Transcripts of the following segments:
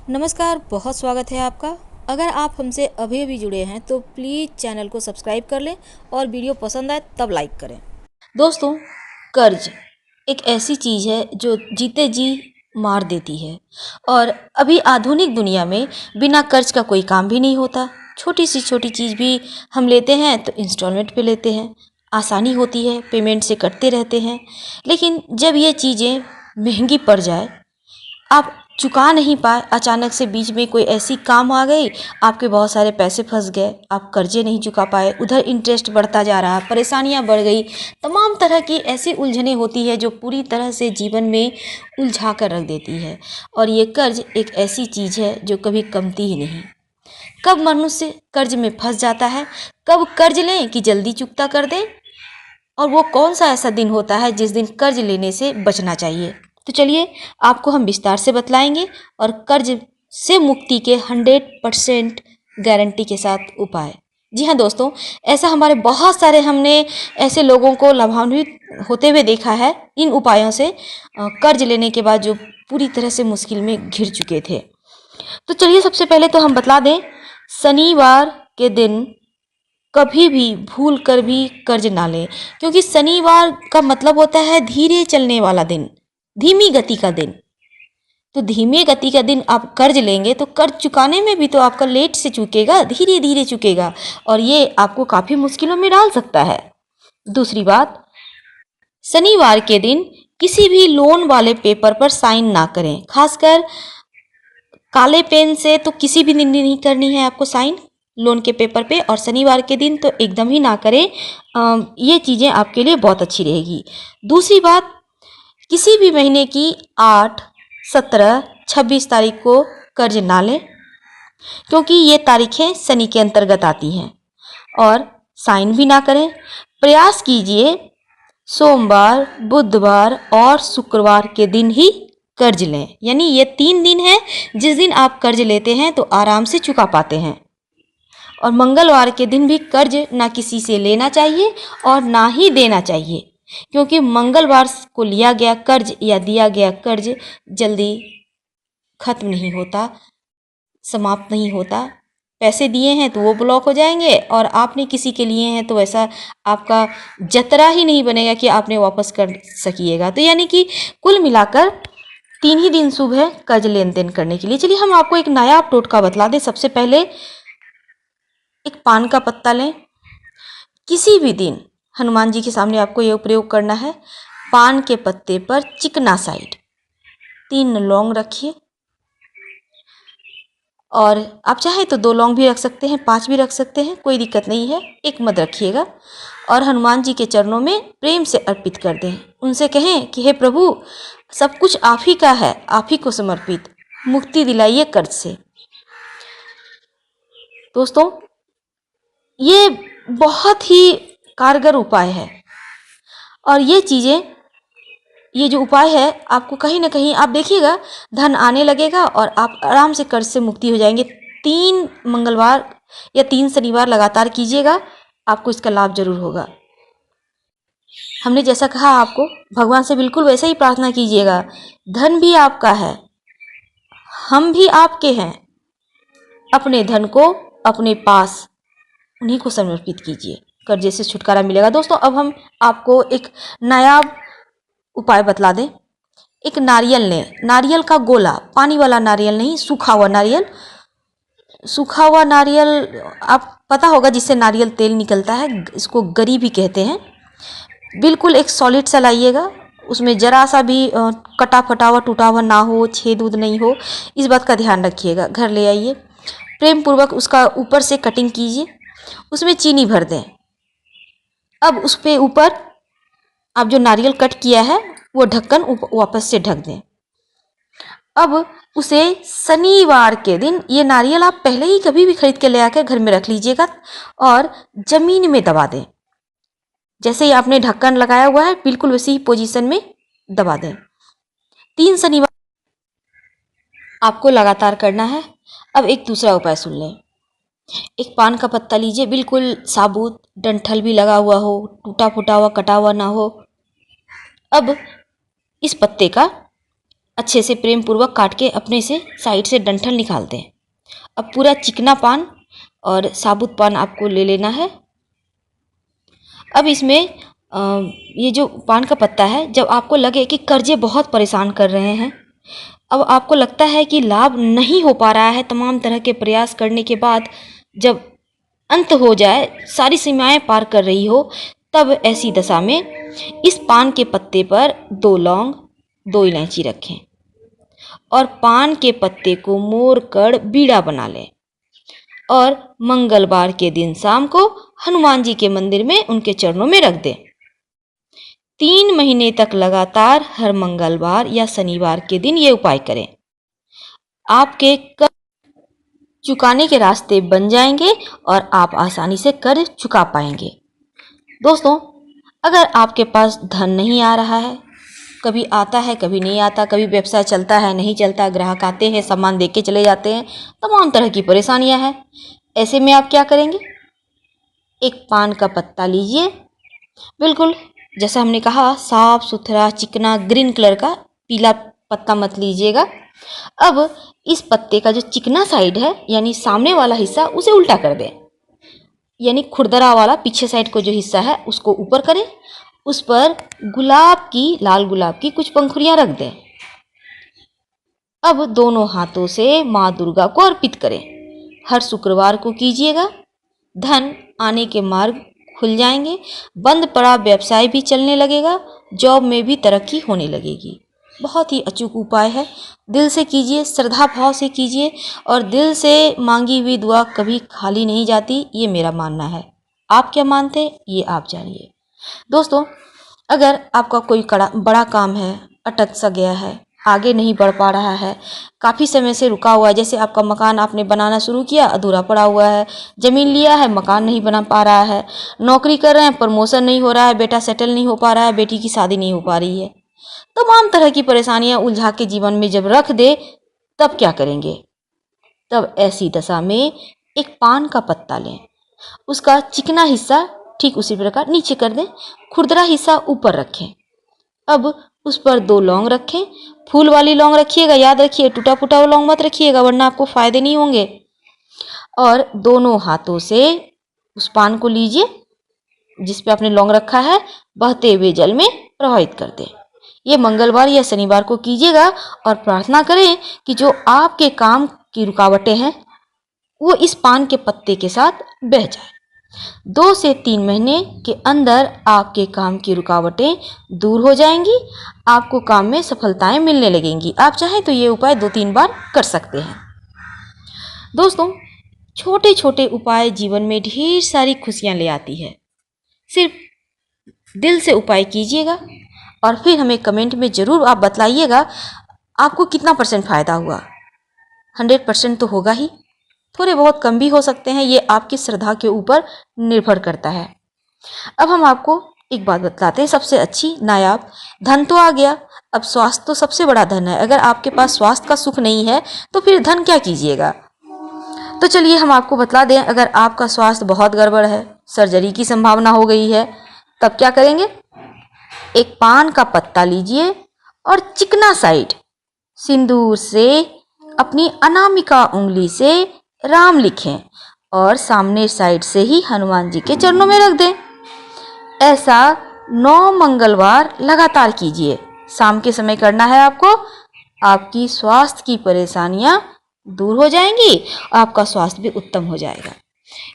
नमस्कार, बहुत स्वागत है आपका। अगर आप हमसे अभी अभी जुड़े हैं तो प्लीज़ चैनल को सब्सक्राइब कर लें और वीडियो पसंद आए तब लाइक करें। दोस्तों, कर्ज एक ऐसी चीज़ है जो जीते जी मार देती है और अभी आधुनिक दुनिया में बिना कर्ज का कोई काम भी नहीं होता। छोटी सी छोटी चीज़ भी हम लेते हैं तो इंस्टॉलमेंट पे लेते हैं, आसानी होती है, पेमेंट से कटते रहते हैं। लेकिन जब ये चीज़ें महंगी पड़ जाए, आप चुका नहीं पाए, अचानक से बीच में कोई ऐसी काम आ गई, आपके बहुत सारे पैसे फंस गए, आप कर्जे नहीं चुका पाए, उधर इंटरेस्ट बढ़ता जा रहा, परेशानियां बढ़ गई, तमाम तरह की ऐसी उलझनें होती है जो पूरी तरह से जीवन में उलझा कर रख देती है। और ये कर्ज एक ऐसी चीज़ है जो कभी कमती ही नहीं। कब मनुष्य कर्ज में फंस जाता है, कब कर्ज लें कि जल्दी चुकता कर दें, और वो कौन सा ऐसा दिन होता है जिस दिन कर्ज लेने से बचना चाहिए। तो चलिए आपको हम विस्तार से बतलाएंगे और कर्ज से मुक्ति के 100% गारंटी के साथ उपाय। जी हाँ दोस्तों, ऐसा हमारे बहुत सारे हमने ऐसे लोगों को लाभान्वित होते हुए देखा है इन उपायों से, कर्ज लेने के बाद जो पूरी तरह से मुश्किल में घिर चुके थे। तो चलिए सबसे पहले तो हम बतला दें, शनिवार के दिन कभी भी भूल कर भी कर्ज ना लें, क्योंकि शनिवार का मतलब होता है धीरे चलने वाला दिन, धीमी गति का दिन। तो धीमी गति का दिन आप कर्ज लेंगे तो कर्ज चुकाने में भी तो आपका लेट से चुकेगा, धीरे धीरे चुकेगा, और ये आपको काफ़ी मुश्किलों में डाल सकता है। दूसरी बात, शनिवार के दिन किसी भी लोन वाले पेपर पर साइन ना करें, खासकर काले पेन से तो किसी भी दिन नहीं करनी है आपको साइन लोन के पेपर पे, और शनिवार के दिन तो एकदम ही ना करें। ये चीज़ें आपके लिए बहुत अच्छी रहेगी। दूसरी बात, किसी भी महीने की 8, 17, 26 तारीख को कर्ज ना लें, क्योंकि ये तारीखें शनि के अंतर्गत आती हैं। और साइन भी ना करें। प्रयास कीजिए सोमवार, बुधवार और शुक्रवार के दिन ही कर्ज लें, यानी ये 3 दिन हैं जिस दिन आप कर्ज लेते हैं तो आराम से चुका पाते हैं। और मंगलवार के दिन भी कर्ज ना किसी से लेना चाहिए और ना ही देना चाहिए, क्योंकि मंगलवार को लिया गया कर्ज या दिया गया कर्ज जल्दी खत्म नहीं होता, समाप्त नहीं होता। पैसे दिए हैं तो वो ब्लॉक हो जाएंगे, और आपने किसी के लिए हैं तो ऐसा आपका जतरा ही नहीं बनेगा कि आपने वापस कर सकिएगा। तो यानी कि कुल मिलाकर 3 ही दिन शुभ है कर्ज लेन देन करने के लिए। चलिए हम आपको एक नया टोटका बतला दें। सबसे पहले एक पान का पत्ता लें। किसी भी दिन हनुमान जी के सामने आपको यह प्रयोग करना है। पान के पत्ते पर चिकना साइड 3 लौंग रखिए, और आप चाहें तो 2 लौंग भी रख सकते हैं, 5 भी रख सकते हैं, कोई दिक्कत नहीं है। एक मत रखिएगा और हनुमान जी के चरणों में प्रेम से अर्पित कर दें। उनसे कहें कि हे प्रभु, सब कुछ आप ही का है, आप ही को समर्पित, मुक्ति दिलाइए कर्ज से। दोस्तों, ये बहुत ही कारगर उपाय है, और ये चीज़ें, ये जो उपाय है आपको कहीं ना कहीं आप देखिएगा धन आने लगेगा और आप आराम से कर्ज से मुक्ति हो जाएंगे। 3 मंगलवार या 3 शनिवार लगातार कीजिएगा, आपको इसका लाभ जरूर होगा। हमने जैसा कहा आपको, भगवान से बिल्कुल वैसे ही प्रार्थना कीजिएगा। धन भी आपका है, हम भी आपके हैं, अपने धन को अपने पास उन्हीं को समर्पित कीजिए, कर्जे से छुटकारा मिलेगा। दोस्तों, अब हम आपको एक नया उपाय बतला दें। एक नारियल लें, नारियल का गोला, पानी वाला नारियल नहीं, सूखा हुआ नारियल। सूखा हुआ नारियल आप पता होगा जिससे नारियल तेल निकलता है, इसको गरी भी कहते हैं। बिल्कुल एक सॉलिड सा लाइएगा, उसमें जरा सा भी कटा फटा हुआ टूटा हुआ ना हो, छेद उद नहीं हो, इस बात का ध्यान रखिएगा। घर ले आइए, प्रेम पूर्वक उसका ऊपर से कटिंग कीजिए, उसमें चीनी भर दें। अब उस पे ऊपर आप जो नारियल कट किया है वो ढक्कन वापस से ढक दें। अब उसे शनिवार के दिन, ये नारियल आप पहले ही कभी भी खरीद के ले आकर घर में रख लीजिएगा और जमीन में दबा दें। जैसे ही आपने ढक्कन लगाया हुआ है बिल्कुल वैसी ही पोजीशन में दबा दें। 3 शनिवार आपको लगातार करना है। अब एक दूसरा उपाय सुन लें। एक पान का पत्ता लीजिए, बिल्कुल साबुत, डंठल भी लगा हुआ हो, टूटा फूटा हुआ कटा हुआ ना हो। अब इस पत्ते का अच्छे से प्रेम पूर्वक काट के अपने से साइड से डंठल निकाल दें। अब पूरा चिकना पान और साबुत पान आपको ले लेना है। अब इसमें ये जो पान का पत्ता है, जब आपको लगे कि कर्जे बहुत परेशान कर रहे हैं, अब आपको लगता है कि लाभ नहीं हो पा रहा है, तमाम तरह के प्रयास करने के बाद जब अंत हो जाए, सारी सीमाएं पार कर रही हो, तब ऐसी दशा में इस पान के पत्ते पर 2 लौंग, 2 इलायची रखें और पान के पत्ते को मोड़ कर बीड़ा बना लें और मंगलवार के दिन शाम को हनुमान जी के मंदिर में उनके चरणों में रख दें। 3 महीने तक लगातार हर मंगलवार या शनिवार के दिन ये उपाय करें। आपके कर्ज चुकाने के रास्ते बन जाएंगे और आप आसानी से कर्ज चुका पाएंगे। दोस्तों, अगर आपके पास धन नहीं आ रहा है, कभी आता है कभी नहीं आता, कभी व्यवसाय चलता है नहीं चलता, ग्राहक आते हैं सामान दे के चले जाते हैं, तमाम तरह की परेशानियां हैं, ऐसे में आप क्या करेंगे? एक पान का पत्ता लीजिए, बिल्कुल जैसा हमने कहा साफ सुथरा चिकना ग्रीन कलर का, पीला पत्ता मत लीजिएगा। अब इस पत्ते का जो चिकना साइड है यानी सामने वाला हिस्सा, उसे उल्टा कर दें, यानी खुरदरा वाला पीछे साइड को जो हिस्सा है उसको ऊपर करें, उस पर गुलाब की, लाल गुलाब की कुछ पंखुड़ियां रख दें। अब दोनों हाथों से माँ दुर्गा को अर्पित करें। हर शुक्रवार को कीजिएगा, धन आने के मार्ग खुल जाएंगे, बंद पड़ा व्यवसाय भी चलने लगेगा, जॉब में भी तरक्की होने लगेगी। बहुत ही अचूक उपाय है, दिल से कीजिए, श्रद्धा भाव से कीजिए और दिल से मांगी हुई दुआ कभी खाली नहीं जाती, ये मेरा मानना है। आप क्या मानते हैं ये आप जानिए। दोस्तों, अगर आपका कोई बड़ा काम है, अटक सा गया है, आगे नहीं बढ़ पा रहा है, काफ़ी समय से रुका हुआ है, जैसे आपका मकान आपने बनाना शुरू किया अधूरा पड़ा हुआ है, ज़मीन लिया है मकान नहीं बना पा रहा है, नौकरी कर रहे हैं प्रमोशन नहीं हो रहा है, बेटा सेटल नहीं हो पा रहा है, बेटी की शादी नहीं हो पा रही है, तमाम तरह की परेशानियां उलझा के जीवन में जब रख दे, तब क्या करेंगे? तब ऐसी दशा में एक पान का पत्ता लें, उसका चिकना हिस्सा ठीक उसी प्रकार नीचे कर दें, खुरदरा हिस्सा ऊपर रखें। अब उस पर 2 लौंग रखें, फूल वाली लौंग रखिएगा, याद रखिए टूटा फूटा लौंग मत रखिएगा वरना आपको फायदे नहीं होंगे। और दोनों हाथों से उस पान को लीजिए जिस पे आपने लौंग रखा है, बहते हुए जल में प्रवाहित कर दें। ये मंगलवार या शनिवार को कीजिएगा और प्रार्थना करें कि जो आपके काम की रुकावटें हैं वो इस पान के पत्ते के साथ बह जाए। 2 से 3 महीने के अंदर आपके काम की रुकावटें दूर हो जाएंगी, आपको काम में सफलताएं मिलने लगेंगी। आप चाहें तो ये उपाय 2-3 बार कर सकते हैं। दोस्तों, छोटे छोटे उपाय जीवन में ढेर सारी खुशियां ले आती है। सिर्फ दिल से उपाय कीजिएगा और फिर हमें कमेंट में ज़रूर आप बतलाइएगा आपको कितना % फ़ायदा हुआ। 100% तो होगा ही, थोड़े बहुत कम भी हो सकते हैं, ये आपकी श्रद्धा के ऊपर निर्भर करता है। अब हम आपको एक बात बतलाते हैं, सबसे अच्छी नायाब, धन तो आ गया, अब स्वास्थ्य तो सबसे बड़ा धन है। अगर आपके पास स्वास्थ्य का सुख नहीं है तो फिर धन क्या कीजिएगा? तो चलिए हम आपको बतला दें, अगर आपका स्वास्थ्य बहुत गड़बड़ है, सर्जरी की संभावना हो गई है, तब क्या करेंगे? एक पान का पत्ता लीजिए और चिकना साइड सिंदूर से अपनी अनामिका उंगली से राम लिखें और सामने साइड से ही हनुमान जी के चरणों में रख दें। ऐसा 9 मंगलवार लगातार कीजिए। शाम के समय करना है आपको। आपकी स्वास्थ्य की परेशानियां दूर हो जाएंगी, आपका स्वास्थ्य भी उत्तम हो जाएगा।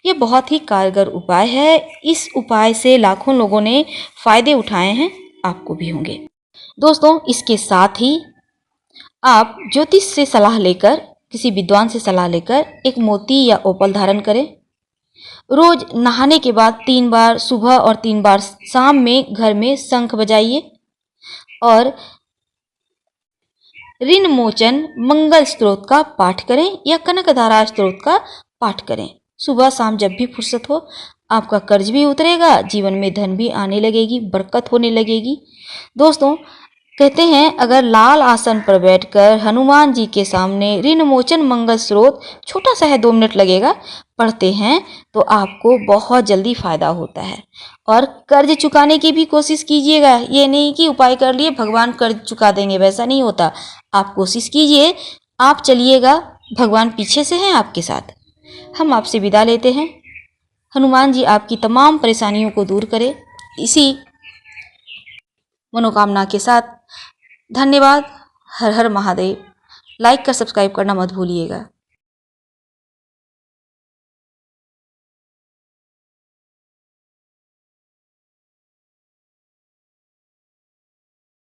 ये बहुत ही कारगर उपाय है। इस उपाय से लाखों लोगों ने फायदे उठाए हैं, आपको भी होंगे। दोस्तों, इसके साथ ही आप ज्योतिष से सलाह लेकर, किसी विद्वान से सलाह लेकर एक मोती या ओपल धारण करें। रोज नहाने के बाद 3 बार सुबह और 3 बार शाम में घर में शंख बजाइए और ऋण मोचन मंगल स्त्रोत का पाठ करें या कनकधारा स्त्रोत का पाठ करें। सुबह शाम जब भी फुर्सत हो, आपका कर्ज भी उतरेगा, जीवन में धन भी आने लगेगी, बरकत होने लगेगी। दोस्तों, कहते हैं अगर लाल आसन पर बैठकर हनुमान जी के सामने ऋण मोचन मंगल स्रोत, छोटा सा है 2 मिनट लगेगा, पढ़ते हैं तो आपको बहुत जल्दी फायदा होता है। और कर्ज चुकाने की भी कोशिश कीजिएगा, ये नहीं कि उपाय कर लिए भगवान कर्ज चुका देंगे, वैसा नहीं होता। आप कोशिश कीजिए, आप चलिएगा, भगवान पीछे से हैं आपके साथ। हम आपसे विदा लेते हैं। हनुमान जी आपकी तमाम परेशानियों को दूर करें, इसी मनोकामना के साथ। धन्यवाद। हर हर महादेव। लाइक कर सब्सक्राइब करना मत भूलिएगा।